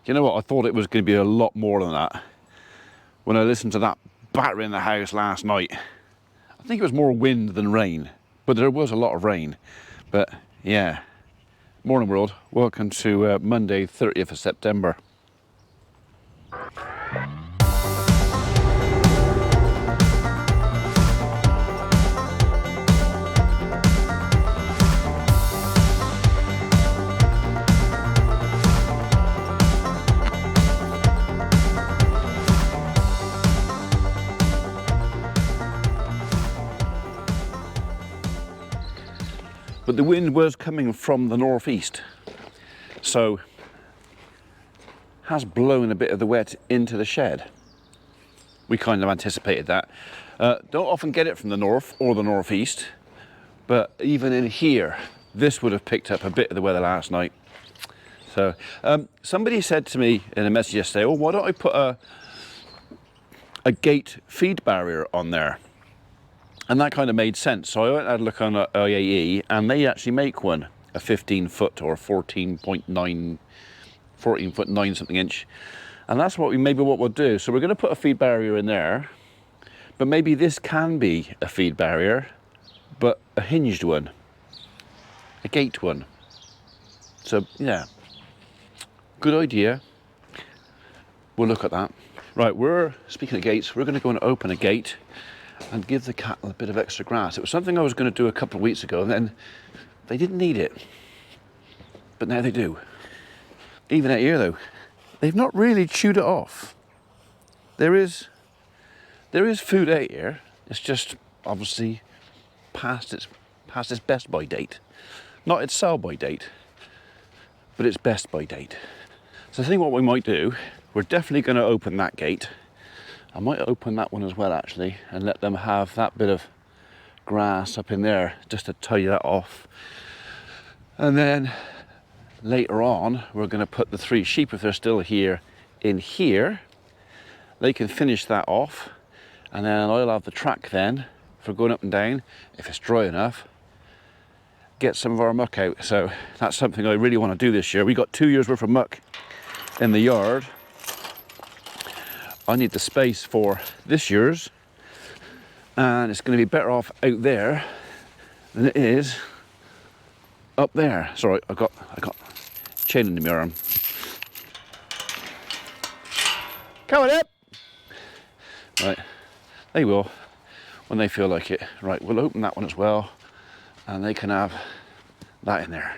You know what, I thought it was going to be a lot more than that. When I listened to that batter in the house last night, I think it was more wind than rain, but there was a lot of rain. But yeah, morning world, welcome to Monday 30th of September. But the wind was coming from the northeast, so has blown a bit of the wet into the shed. We kind of anticipated that. Don't often get it from the north or the northeast, but even in here, this would have picked up a bit of the weather last night. So somebody said to me in a message yesterday, oh, why don't I put a gate feed barrier on there? And that kind of made sense. So I went and had a look on IAE, and they actually make one, a 15 foot or 14.9, 14 foot 9 something inch. And that's what what we'll do. So we're going to put a feed barrier in there, but maybe this can be a feed barrier, but a hinged one, a gate one. So yeah, good idea. We'll look at that. Right, speaking of gates, we're going to go and open a gate and give the cattle a bit of extra grass. It was something I was going to do a couple of weeks ago, and then they didn't need it, but now they do. Even out here though, they've not really chewed it off. There is food out here. It's just obviously past its best by date. Not its sell by date, but its best by date. So I think what we might do, we're definitely going to open that gate. I might open that one as well actually, and let them have that bit of grass up in there just to tie that off. And then later on, we're going to put the 3 sheep, if they're still here, in here. They can finish that off, and then I'll have the track then for going up and down, if it's dry enough, get some of our muck out. So that's something I really want to do this year. We got 2 years worth of muck in the yard. I need the space for this year's, and it's going to be better off out there than it is up there. Sorry, I got chain in my arm. Come on up. Right, they will when they feel like it. Right, we'll open that one as well, and they can have that in there.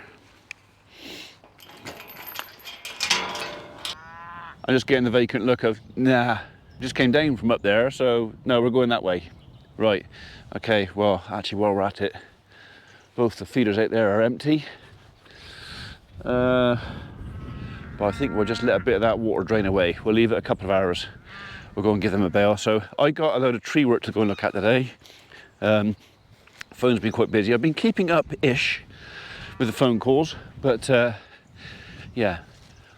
I'm just getting the vacant look of, nah, just came down from up there, so no, we're going that way. Right, okay, well, actually while we're at it, both the feeders out there are empty. But I think we'll just let a bit of that water drain away. We'll leave it a couple of hours. We'll go and give them a bail. So I got a load of tree work to go and look at today. Phone's been quite busy. I've been keeping up-ish with the phone calls, but yeah.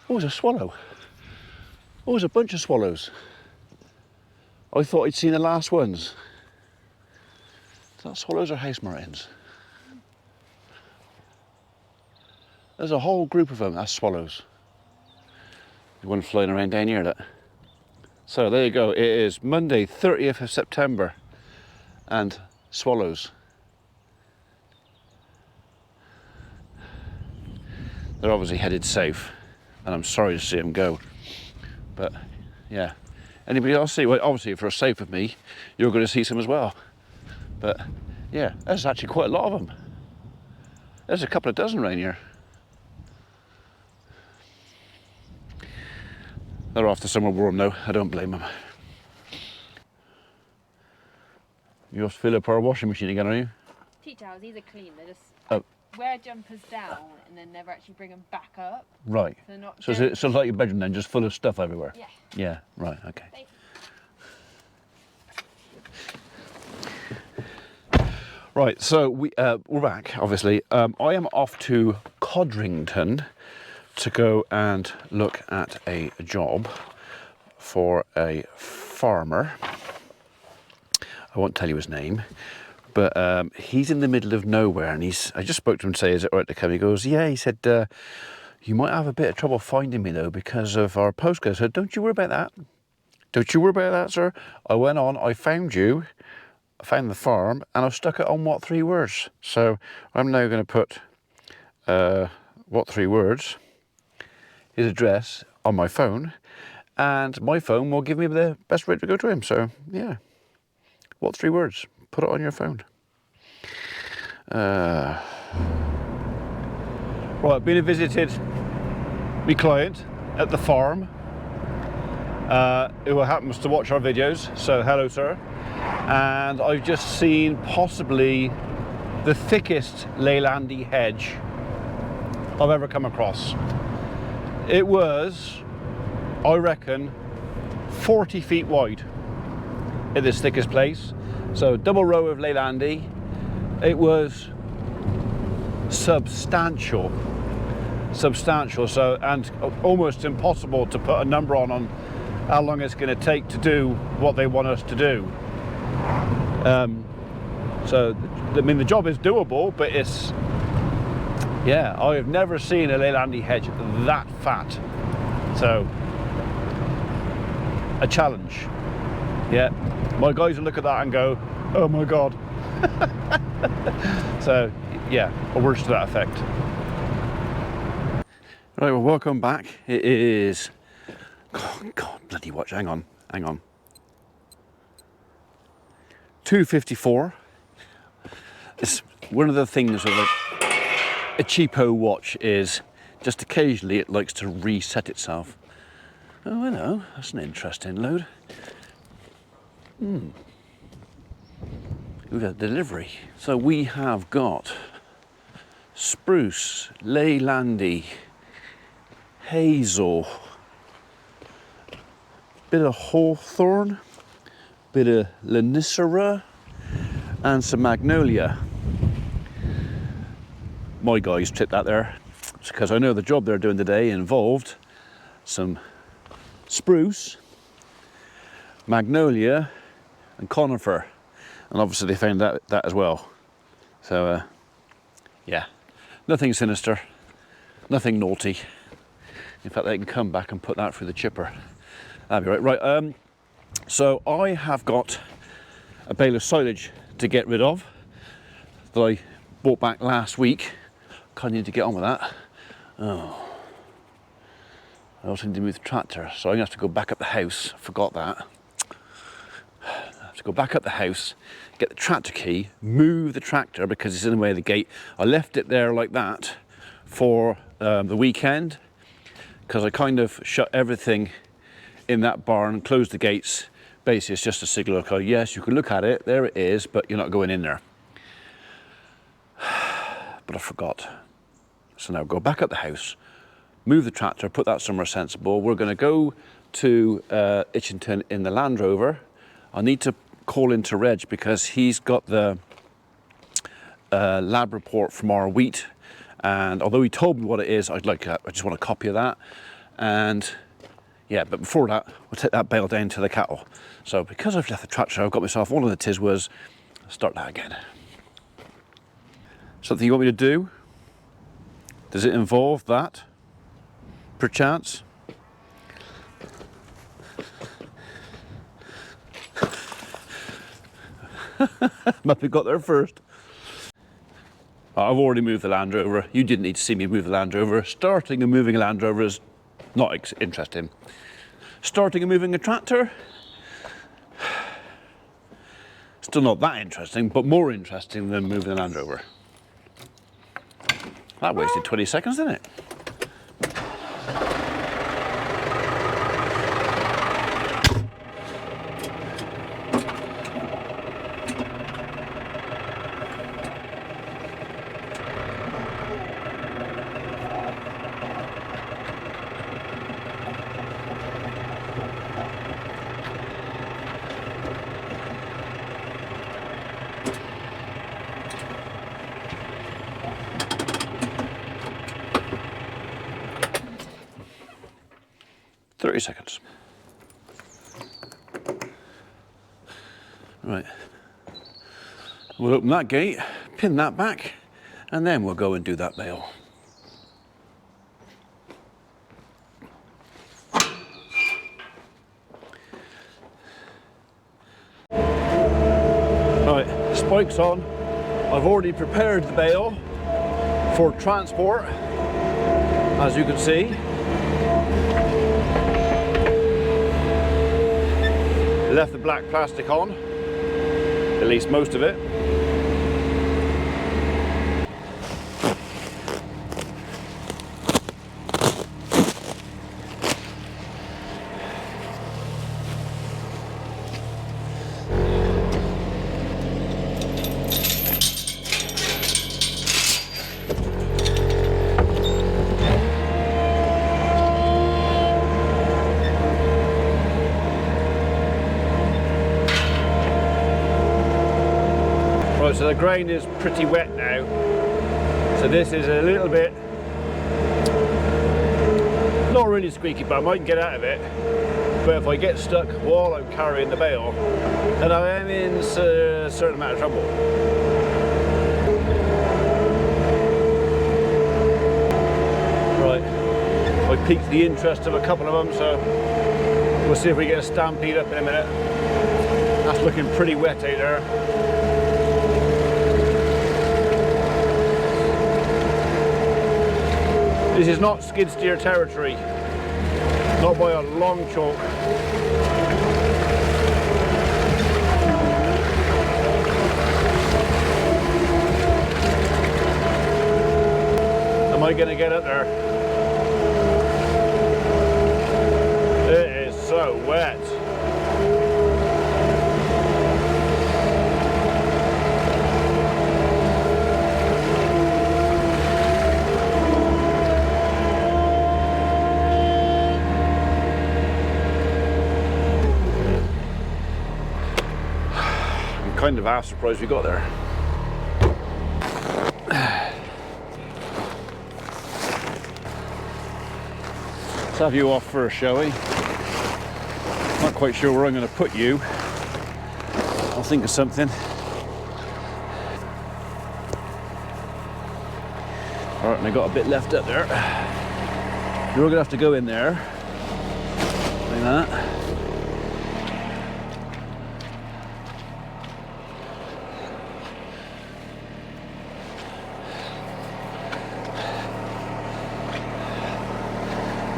Oh, there's a swallow. Oh, there's a bunch of swallows. I thought I'd seen the last ones. Is that swallows or house martins? There's a whole group of them. That's swallows. There's one flying around down here. Look. So there you go. It is Monday, 30th of September, and swallows. They're obviously headed south, and I'm sorry to see them go. But yeah, anybody else see? Well, obviously if you're south of me, you're going to see some as well. But yeah, there's actually quite a lot of them. There's a couple of dozen around here. They're off to somewhere warm now. I don't blame them. You have to fill up our washing machine again, are you? Tea towels, these are clean. They just wear jumpers down and then never actually bring them back up. Right. So they're not so it's like your bedroom then, just full of stuff everywhere? Yeah. Yeah, right, okay. Right, so we're back, obviously. I am off to Codrington to go and look at a job for a farmer. I won't tell you his name, but he's in the middle of nowhere, and I just spoke to him and say, is it all right to come? He goes, yeah. He said, You might have a bit of trouble finding me though because of our postcode. So don't you worry about that. Don't you worry about that, sir. I went on, I found you, I found the farm, and I've stuck it on what 3 words. So I'm now going to put what 3 words, his address on my phone, and my phone will give me the best route to go to him. So yeah, what 3 words? Put it on your phone. Right, I've been and visited my client at the farm, who happens to watch our videos, so hello sir. And I've just seen possibly the thickest Leandi hedge I've ever come across. It was, I reckon, 40 feet wide in this thickest place. So double row of Leandi. It was substantial, so, and almost impossible to put a number on how long it's going to take to do what they want us to do. So I mean the job is doable, but it's, yeah, I have never seen a Leandi hedge that fat. So a challenge. Yeah, my guys will look at that and go, oh my god. So yeah, or words to that effect. Right, well, welcome back. It is, oh god, bloody watch, hang on 2:54. It's one of the things with a cheapo watch is just occasionally it likes to reset itself. Oh, I know, that's an interesting load. We've had delivery. So we have got spruce, Leandi, hazel, bit of hawthorn, bit of Lenicera, and some magnolia. My guys tipped that there because I know the job they're doing today involved some spruce, magnolia, and conifer, and obviously they found that as well. So yeah, nothing sinister, nothing naughty. In fact, they can come back and put that through the chipper. That'd be right. Right. So I have got a bale of silage to get rid of that I bought back last week. Kind of need to get on with that. Oh, I also need to move the tractor, so I'm gonna have to go back up the house. I forgot that. I have to go back up the house, get the tractor key, move the tractor because it's in the way of the gate. I left it there like that for the weekend because I kind of shut everything in that barn, closed the gates. Basically, it's just a signal, okay, yes, you can look at it, there it is, but you're not going in there. But I forgot. So now go back up the house, move the tractor, put that somewhere sensible. We're going to go to Itchington in the Land Rover. I need to call into Reg because he's got the lab report from our wheat, and although he told me what it is, I just want a copy of that. And yeah, but before that, we'll take that bale down to the cattle. So because I've left the tractor, I've got myself one of the Tiswas. Start that again. Something you want me to do? Does it involve that, perchance? Muppy got there first. I've already moved the Land Rover. You didn't need to see me move the Land Rover. Starting and moving a Land Rover is not interesting. Starting and moving a tractor, still not that interesting, but more interesting than moving the Land Rover. That wasted 20 seconds, didn't it? Seconds. Right. We'll open that gate, pin that back, and then we'll go and do that bale. spikes on. I've already prepared the bale for transport, as you can see. Left the black plastic on, at least most of it. Right, so the grain is pretty wet now, so this is a little bit, not really squeaky, but I might get out of it. But if I get stuck while I'm carrying the bale, then I am in a certain amount of trouble. Right, I piqued the interest of a couple of them, so we'll see if we get a stampede up in a minute. That's looking pretty wet out there. This is not skid steer territory, not by a long chalk. Am I going to get up there? It is so wet. Kind of half surprised we got there. Let's have you off first, shall we? Not quite sure where I'm going to put you. I'll think of something. Alright, and I got a bit left up there. You're going to have to go in there. Like that.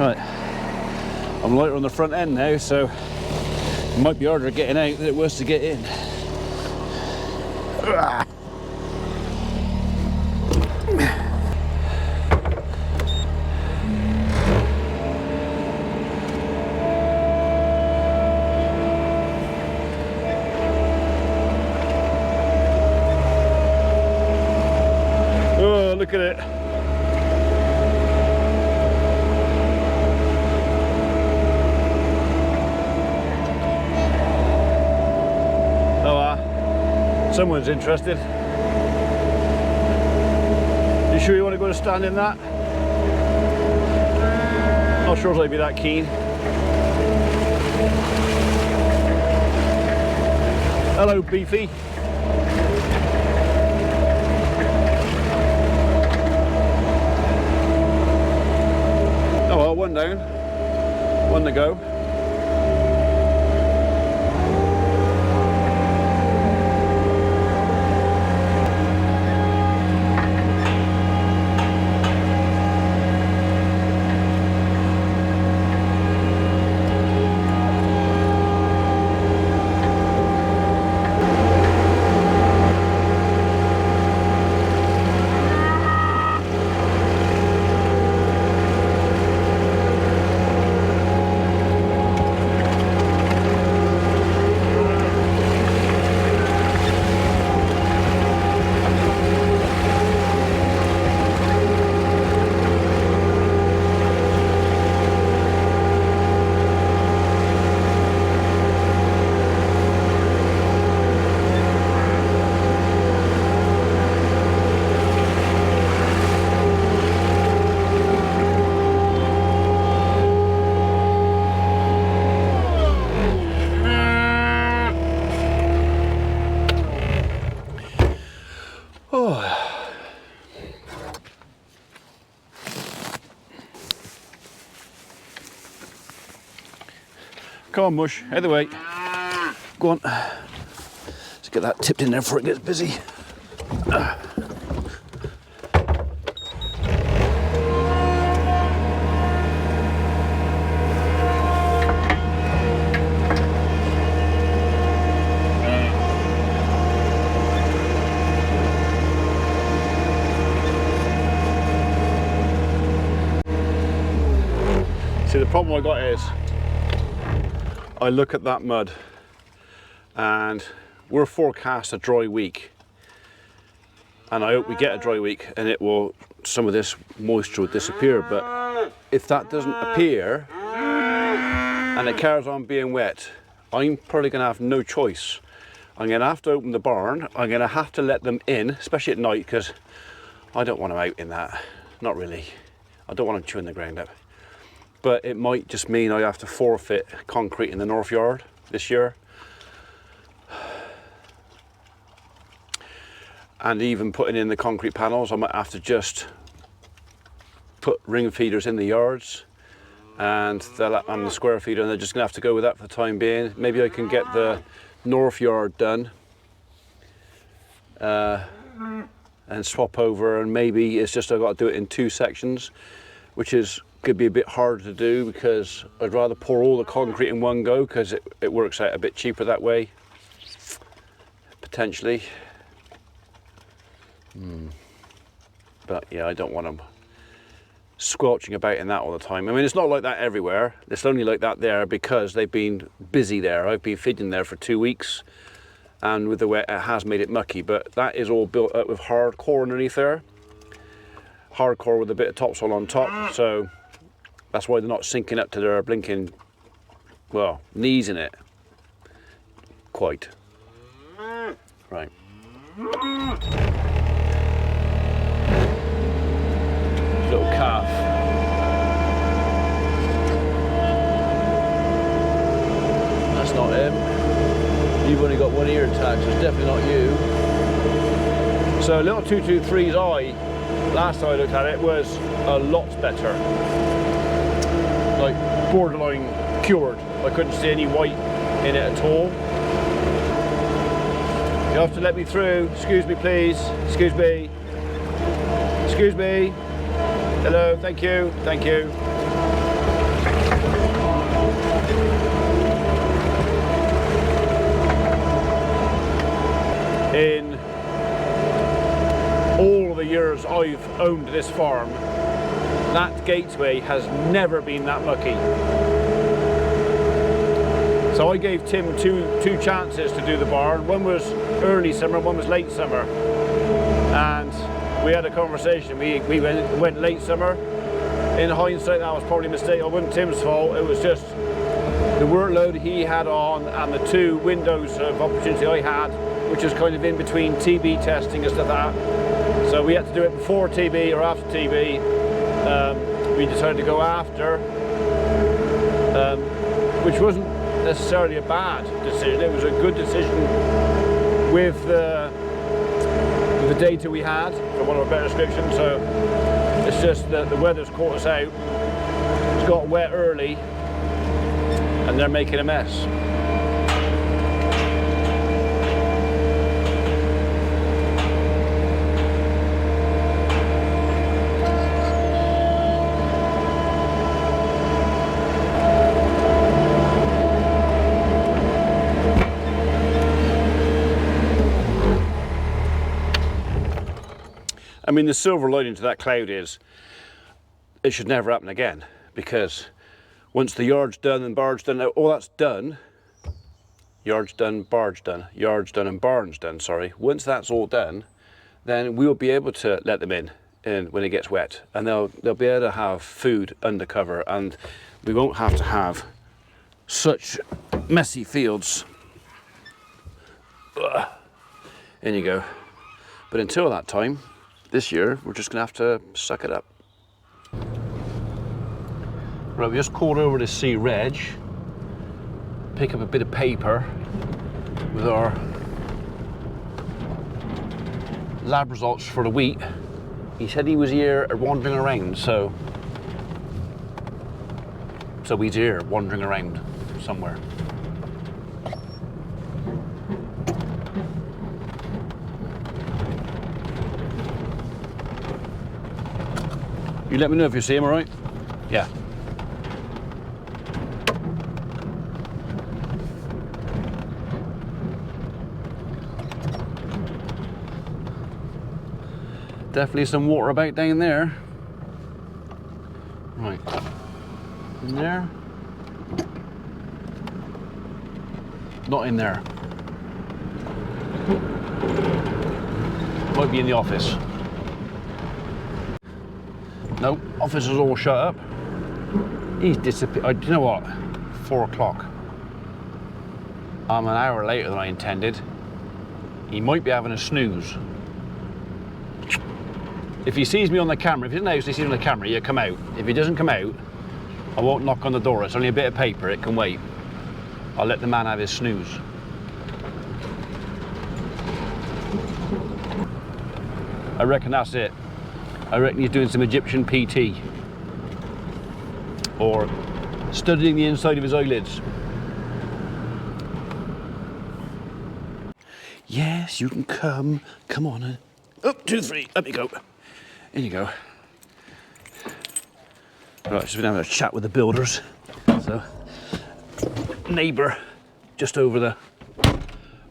Right, I'm lighter on the front end now, so it might be harder getting out than it was to get in. Oh, look at it. Someone's interested. You sure you want to go to stand in that? Not sure if I'd be that keen. Hello, Beefy. Oh well, one down, one to go. Come on, Mush, out of the way. Go on. Let's get that tipped in there before it gets busy. See, the problem I got is I look at that mud and we're forecast a dry week, and I hope we get a dry week and it will, some of this moisture will disappear. But if that doesn't appear and it carries on being wet, I'm probably going to have no choice. I'm going to have to open the barn. I'm going to have to let them in, especially at night, because I don't want them out in that. Not really. I don't want them chewing the ground up. But it might just mean I have to forfeit concrete in the north yard this year. And even putting in the concrete panels, I might have to just put ring feeders in the yards and the square feeder, and they're just going to have to go with that for the time being. Maybe I can get the north yard done and swap over, and maybe it's just I've got to do it in 2 sections, which could be a bit harder to do, because I'd rather pour all the concrete in one go, because it works out a bit cheaper that way, potentially. But yeah, I don't want them squelching about in that all the time. I mean, it's not like that everywhere. It's only like that there because they've been busy there. I've been feeding there for 2 weeks, and with the wet it has made it mucky, but that is all built up with hardcore underneath there. Hardcore with a bit of topsoil on top, so that's why they're not sinking up to their blinking, well, knees in it. Quite. Right. Little calf. That's not him. You've only got one ear intact, so it's definitely not you. So little 223's eye, last time I looked at it, was a lot better. Like borderline cured. I couldn't see any white in it at all. You have to let me through. Excuse me, please. Excuse me. Excuse me. Hello, thank you. Thank you. In all the years I've owned this farm, that gateway has never been that mucky. So I gave Tim two chances to do the barn. One was early summer, one was late summer. And we had a conversation. We went late summer. In hindsight, that was probably a mistake. It wasn't Tim's fault. It was just the workload he had on and the 2 windows of opportunity I had, which was kind of in between TB testing and stuff like that. So we had to do it before TB or after TB. We decided to go after, which wasn't necessarily a bad decision. It was a good decision with the data we had, for want of a better description. So it's just that the weather's caught us out. It's got wet early and they're making a mess. I mean, the silver lining to that cloud is it should never happen again, because once the yard's done and barge done, all that's done, yard's done, barge done, yard's done and barn's done, sorry. Once that's all done, then we'll be able to let them in when it gets wet, and they'll be able to have food under cover, and we won't have to have such messy fields. Ugh. In you go. But until that time, this year, we're just gonna have to suck it up. Right, we just called over to see Reg, pick up a bit of paper with our lab results for the wheat. He said he was here wandering around, so he's here wandering around somewhere. You let me know if you see him, all right? Yeah. Definitely some water about down there. Right. In there. Not in there. Might be in the office. No, office is all shut up. He's disappeared. Do you know what? 4 o'clock. I'm an hour later than I intended. He might be having a snooze. If he sees me on the camera, if he's in the house, he sees me on the camera, he'll come out. If he doesn't come out, I won't knock on the door. It's only a bit of paper, it can wait. I'll let the man have his snooze. I reckon that's it. I reckon he's doing some Egyptian PT. Or studying the inside of his eyelids. Yes, you can come. Come on. Up, 2, 3, up you go. In you go. Right, just been having a chat with the builders. So, neighbour just over the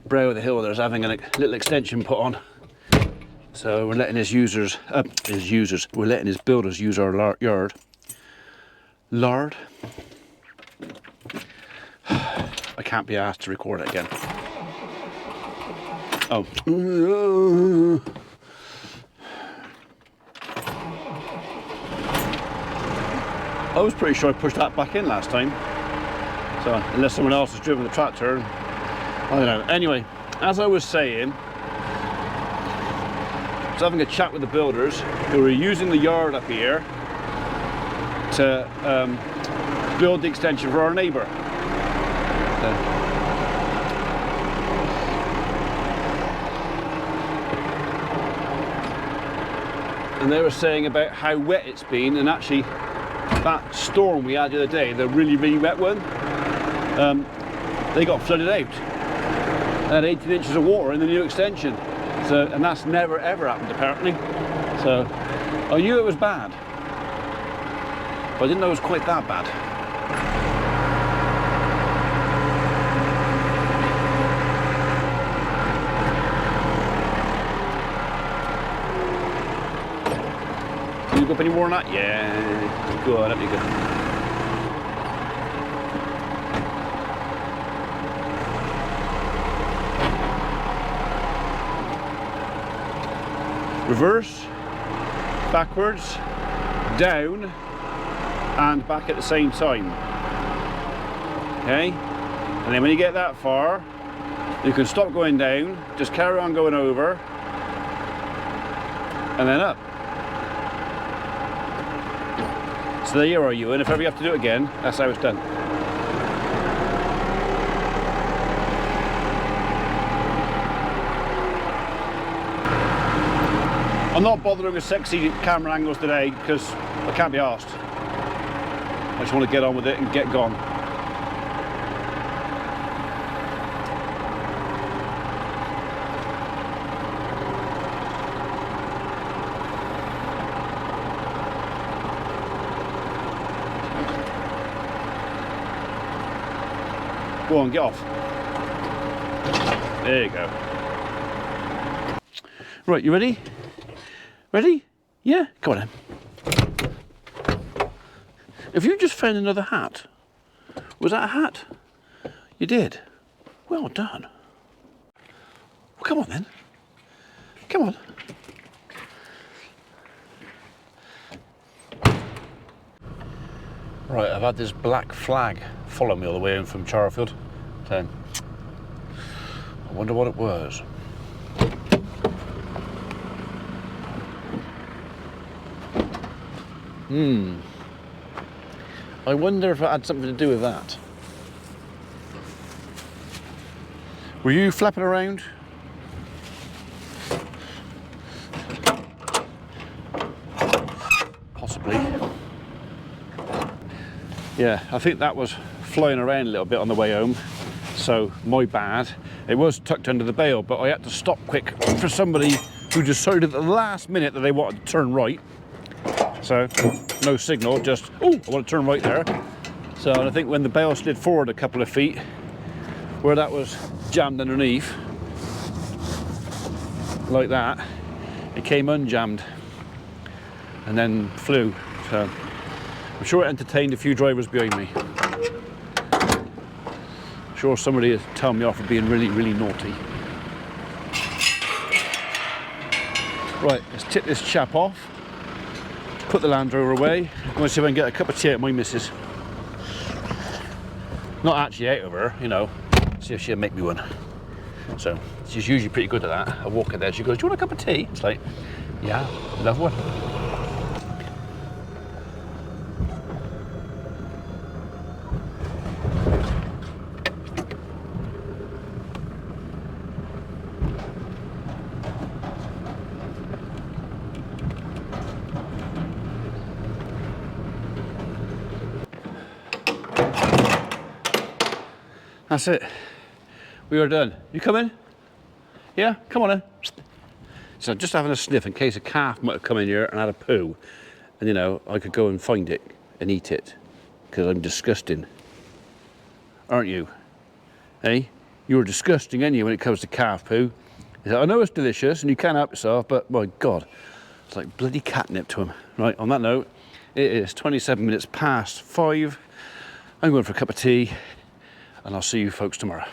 brow of the hill there's having a little extension put on. So we're letting we're letting his builders use our yard. Lard. I can't be asked to record it again. Oh. I was pretty sure I pushed that back in last time. So, unless someone else has driven the tractor, I don't know. Anyway, as I was saying, I was having a chat with the builders who were using the yard up here to build the extension for our neighbour. And they were saying about how wet it's been, and actually that storm we had the other day, the really, really wet one, they got flooded out. They had 18 inches of water in the new extension. So, and that's never ever happened apparently. So I knew it was bad, but I didn't know it was quite that bad. You go up any more on that? Yeah. Go on, up you go. Reverse, backwards, down, and back at the same time. Okay? And then when you get that far, you can stop going down, just carry on going over, and then up. So there you are, you, and if ever you have to do it again, that's how it's done. I'm not bothering with sexy camera angles today because I can't be arsed. I just want to get on with it and get gone. Go on, get off. There you go. Right, you ready? Ready? Yeah? Come on then. Have you just found another hat? Was that a hat? You did? Well done. Well, come on then. Come on. Right, I've had this black flag follow me all the way in from Charfield. I wonder what it was. I wonder if it had something to do with that. Were you flapping around? Possibly. Yeah, I think that was flying around a little bit on the way home, so my bad. It was tucked under the bale, but I had to stop quick for somebody who decided at the last minute that they wanted to turn right. So no signal, just, oh, I want to turn right there. So I think when the bale slid forward a couple of feet, where that was jammed underneath, like that, it came unjammed and then flew. So I'm sure it entertained a few drivers behind me. I'm sure somebody is telling me off for being really, really naughty. Right, let's tip this chap off, put the Land Rover away. I'm going to see if I can get a cup of tea at my missus. Not actually out of her, you know, see if she'll make me one. So she's usually pretty good at that. I walk in there, she goes, do you want a cup of tea? It's like, yeah, love one. That's it. We are done. You coming? Yeah? Come on in. So just having a sniff in case a calf might have come in here and had a poo. And you know, I could go and find it and eat it. Because I'm disgusting. Aren't you? Hey? You're disgusting, ain't you, when it comes to calf poo? I know it's delicious and you can't help yourself, but my God, it's like bloody catnip to him. Right, on that note, it is 27 minutes past 5. I'm going for a cup of tea. And I'll see you folks tomorrow.